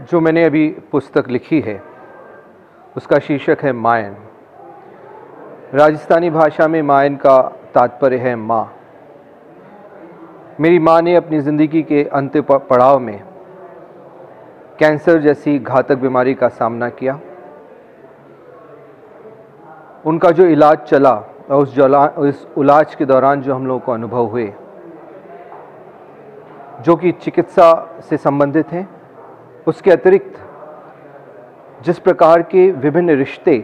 जो मैंने अभी पुस्तक लिखी है उसका शीर्षक है मायन। राजस्थानी भाषा में मायन का तात्पर्य है माँ। मेरी माँ ने अपनी ज़िंदगी के अंतिम पड़ाव में कैंसर जैसी घातक बीमारी का सामना किया। उनका जो इलाज चला और उस इलाज के दौरान जो हम लोगों को अनुभव हुए, जो कि चिकित्सा से संबंधित हैं, उसके अतिरिक्त जिस प्रकार के विभिन्न रिश्ते,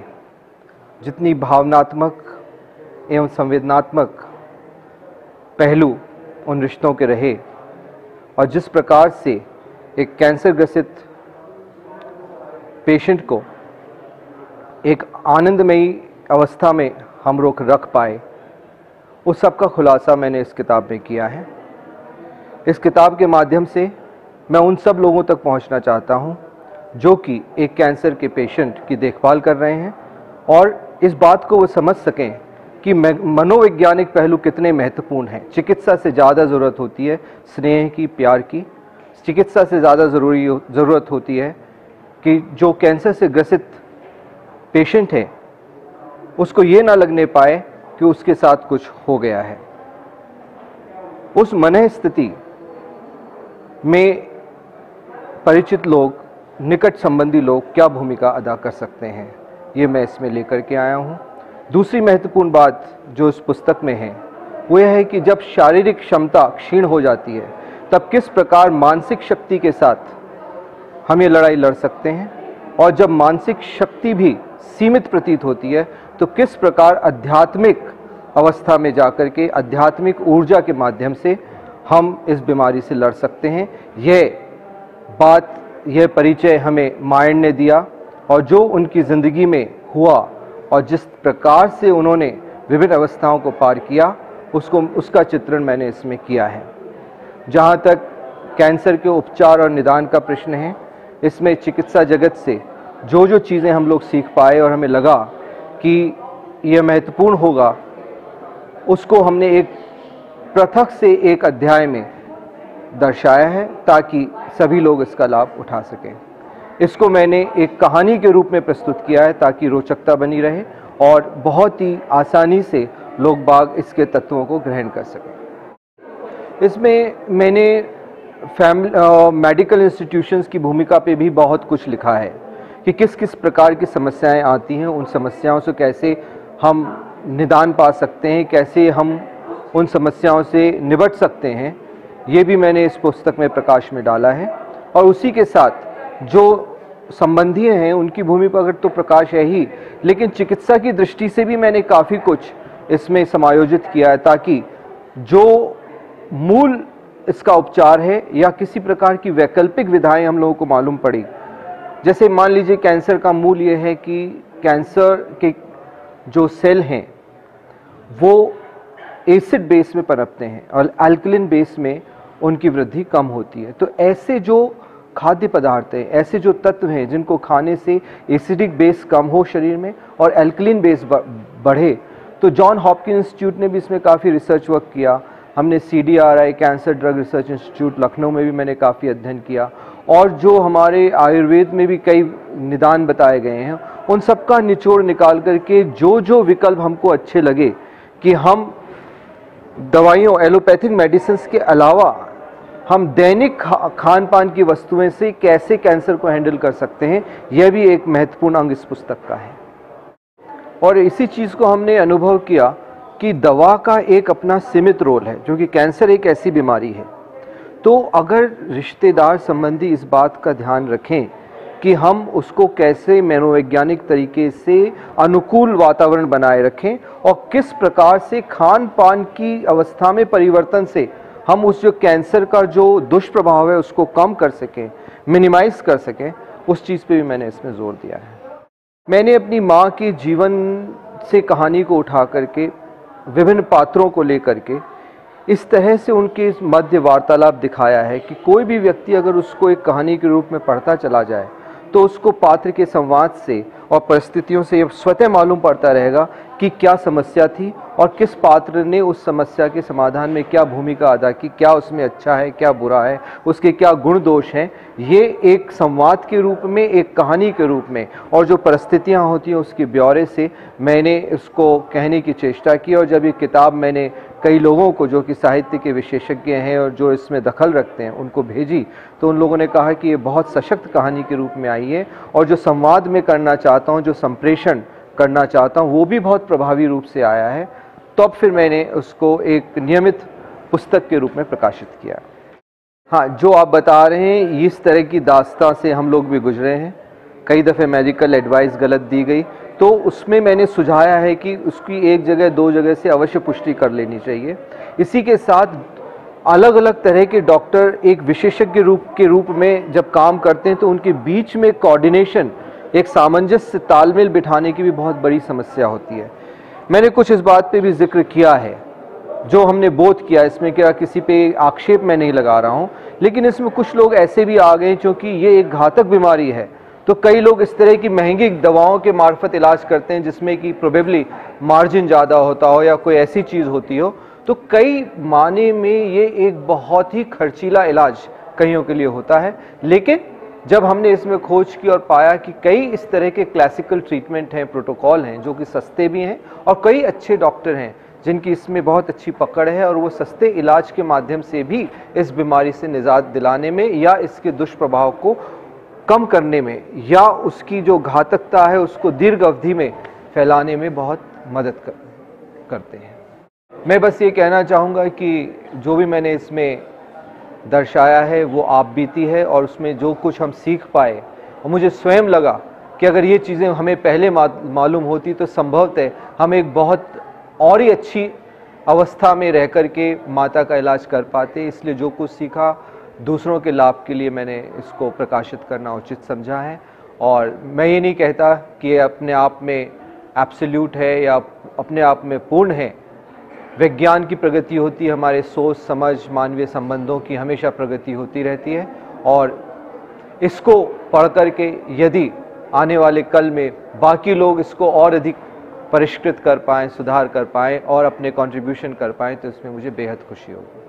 जितनी भावनात्मक एवं संवेदनात्मक पहलू उन रिश्तों के रहे और जिस प्रकार से एक कैंसर ग्रसित पेशेंट को एक आनंदमयी अवस्था में हम लोग रख पाए, उस सब का खुलासा मैंने इस किताब में किया है। इस किताब के माध्यम से मैं उन सब लोगों तक पहुंचना चाहता हूं जो कि एक कैंसर के पेशेंट की देखभाल कर रहे हैं और इस बात को वो समझ सकें कि मनोवैज्ञानिक पहलू कितने महत्वपूर्ण हैं। चिकित्सा से ज़्यादा ज़रूरत होती है स्नेह की, प्यार की। चिकित्सा से ज़्यादा ज़रूरत होती है कि जो कैंसर से ग्रसित पेशेंट है उसको ये ना लगने पाए कि उसके साथ कुछ हो गया है। उस मनः स्थिति में परिचित लोग, निकट संबंधी लोग क्या भूमिका अदा कर सकते हैं, ये मैं इसमें लेकर के आया हूँ। दूसरी महत्वपूर्ण बात जो इस पुस्तक में है वो यह है कि जब शारीरिक क्षमता क्षीण हो जाती है तब किस प्रकार मानसिक शक्ति के साथ हम ये लड़ाई लड़ सकते हैं, और जब मानसिक शक्ति भी सीमित प्रतीत होती है तो किस प्रकार आध्यात्मिक अवस्था में जाकर के आध्यात्मिक ऊर्जा के माध्यम से हम इस बीमारी से लड़ सकते हैं। यह परिचय हमें मायन ने दिया और जो उनकी ज़िंदगी में हुआ और जिस प्रकार से उन्होंने विभिन्न अवस्थाओं को पार किया उसका चित्रण मैंने इसमें किया है। जहाँ तक कैंसर के उपचार और निदान का प्रश्न है, इसमें चिकित्सा जगत से जो चीज़ें हम लोग सीख पाए और हमें लगा कि यह महत्वपूर्ण होगा, उसको हमने एक पृथक से एक अध्याय में दर्शाया है ताकि सभी लोग इसका लाभ उठा सकें। इसको मैंने एक कहानी के रूप में प्रस्तुत किया है ताकि रोचकता बनी रहे और बहुत ही आसानी से लोग बाग इसके तत्वों को ग्रहण कर सकें। इसमें मैंने मेडिकल इंस्टीट्यूशंस की भूमिका पे भी बहुत कुछ लिखा है कि किस किस प्रकार की समस्याएं आती हैं, उन समस्याओं से कैसे हम निदान पा सकते हैं, कैसे हम उन समस्याओं से निपट सकते हैं, ये भी मैंने इस पुस्तक में प्रकाश में डाला है। और उसी के साथ जो संबंधी हैं उनकी भूमि पर तो प्रकाश है ही, लेकिन चिकित्सा की दृष्टि से भी मैंने काफ़ी कुछ इसमें समायोजित किया है ताकि जो मूल इसका उपचार है या किसी प्रकार की वैकल्पिक विधाएं हम लोगों को मालूम पड़ी। जैसे मान लीजिए कैंसर का मूल ये है कि कैंसर के जो सेल हैं वो एसिड बेस में पनपते हैं और अल्कलिन बेस में उनकी वृद्धि कम होती है। तो ऐसे जो खाद्य पदार्थ हैं, ऐसे जो तत्व हैं जिनको खाने से एसिडिक बेस कम हो शरीर में और अल्कलिन बेस बढ़े, तो जॉन हॉपकिंस इंस्टीट्यूट ने भी इसमें काफ़ी रिसर्च वर्क किया। हमने CDRI cancer drug research institute Lucknow में भी मैंने काफ़ी अध्ययन किया और जो हमारे आयुर्वेद में भी कई निदान बताए गए हैं उन सब का निचोड़ निकाल करके जो विकल्प हमको अच्छे लगे कि हम दवाइयों, एलोपैथिक मेडिसिन के अलावा हम दैनिक खान पान की वस्तुएं से कैसे कैंसर को हैंडल कर सकते हैं, यह भी एक महत्वपूर्ण अंग इस पुस्तक का है। और इसी चीज़ को हमने अनुभव किया कि दवा का एक अपना सीमित रोल है, जो कि कैंसर एक ऐसी बीमारी है। तो अगर रिश्तेदार संबंधी इस बात का ध्यान रखें कि हम उसको कैसे मनोवैज्ञानिक तरीके से अनुकूल वातावरण बनाए रखें और किस प्रकार से खान पान की अवस्था में परिवर्तन से हम उस जो कैंसर का जो दुष्प्रभाव है उसको कम कर सकें, मिनिमाइज कर सकें, उस चीज़ पे भी मैंने इसमें जोर दिया है। मैंने अपनी माँ के जीवन से कहानी को उठा करके विभिन्न पात्रों को लेकर के इस तरह से उनके मध्य वार्तालाप दिखाया है कि कोई भी व्यक्ति अगर उसको एक कहानी के रूप में पढ़ता चला जाए तो उसको पात्र के संवाद से और परिस्थितियों से ये स्वतः मालूम पड़ता रहेगा कि क्या समस्या थी और किस पात्र ने उस समस्या के समाधान में क्या भूमिका अदा की, क्या उसमें अच्छा है, क्या बुरा है, उसके क्या गुण दोष हैं। ये एक संवाद के रूप में, एक कहानी के रूप में और जो परिस्थितियां होती हैं उसके ब्यौरे से मैंने उसको कहने की चेष्टा की। और जब ये किताब मैंने कई लोगों को जो कि साहित्य के विशेषज्ञ हैं और जो इसमें दखल रखते हैं उनको भेजी, तो उन लोगों ने कहा कि ये बहुत सशक्त कहानी के रूप में आई है और जो संवाद में करना चाहता हूँ, जो संप्रेषण करना चाहता हूँ, वो भी बहुत प्रभावी रूप से आया है। तो अब फिर मैंने उसको एक नियमित पुस्तक के रूप में प्रकाशित किया। हाँ, जो आप बता रहे हैं इस तरह की दास्तां से हम लोग भी गुजरे हैं। कई दफ़े मेडिकल एडवाइस गलत दी गई, तो उसमें मैंने सुझाया है कि उसकी एक जगह दो जगह से अवश्य पुष्टि कर लेनी चाहिए। इसी के साथ अलग अलग तरह के डॉक्टर एक विशेषज्ञ के रूप में जब काम करते हैं तो उनके बीच में कोऑर्डिनेशन, एक सामंजस्य, तालमेल बिठाने की भी बहुत बड़ी समस्या होती है। मैंने कुछ इस बात पे भी जिक्र किया है जो हमने बोध किया। इसमें क्या किसी पे आक्षेप मैं नहीं लगा रहा हूँ, लेकिन इसमें कुछ लोग ऐसे भी आ गए क्योंकि ये एक घातक बीमारी है, तो कई लोग इस तरह की महंगी दवाओं के मार्फत इलाज करते हैं जिसमें कि प्रोबेबली मार्जिन ज़्यादा होता हो या कोई ऐसी चीज़ होती हो। तो कई माने में ये एक बहुत ही खर्चीला इलाज कईयों के लिए होता है। लेकिन जब हमने इसमें खोज की और पाया कि कई इस तरह के क्लासिकल ट्रीटमेंट हैं, प्रोटोकॉल हैं जो कि सस्ते भी हैं और कई अच्छे डॉक्टर हैं जिनकी इसमें बहुत अच्छी पकड़ है और वो सस्ते इलाज के माध्यम से भी इस बीमारी से निजात दिलाने में या इसके दुष्प्रभाव को कम करने में या उसकी जो घातकता है उसको दीर्घ अवधि में फैलाने में बहुत मदद करते हैं। मैं बस ये कहना चाहूँगा कि जो भी मैंने इसमें दर्शाया है वो आप बीती है और उसमें जो कुछ हम सीख पाए और मुझे स्वयं लगा कि अगर ये चीज़ें हमें पहले मालूम होती तो संभवतः हम एक बहुत और ही अच्छी अवस्था में रह कर के माता का इलाज कर पाते। इसलिए जो कुछ सीखा दूसरों के लाभ के लिए मैंने इसको प्रकाशित करना उचित समझा है। और मैं ये नहीं कहता कि ये अपने आप में एब्सोल्यूट है या अपने आप में पूर्ण है। विज्ञान की प्रगति होती है, हमारे सोच समझ मानवीय संबंधों की हमेशा प्रगति होती रहती है और इसको पढ़ करके यदि आने वाले कल में बाकी लोग इसको और अधिक परिष्कृत कर पाएँ, सुधार कर पाएँ और अपने कंट्रीब्यूशन कर पाएँ तो इसमें मुझे बेहद खुशी होगी।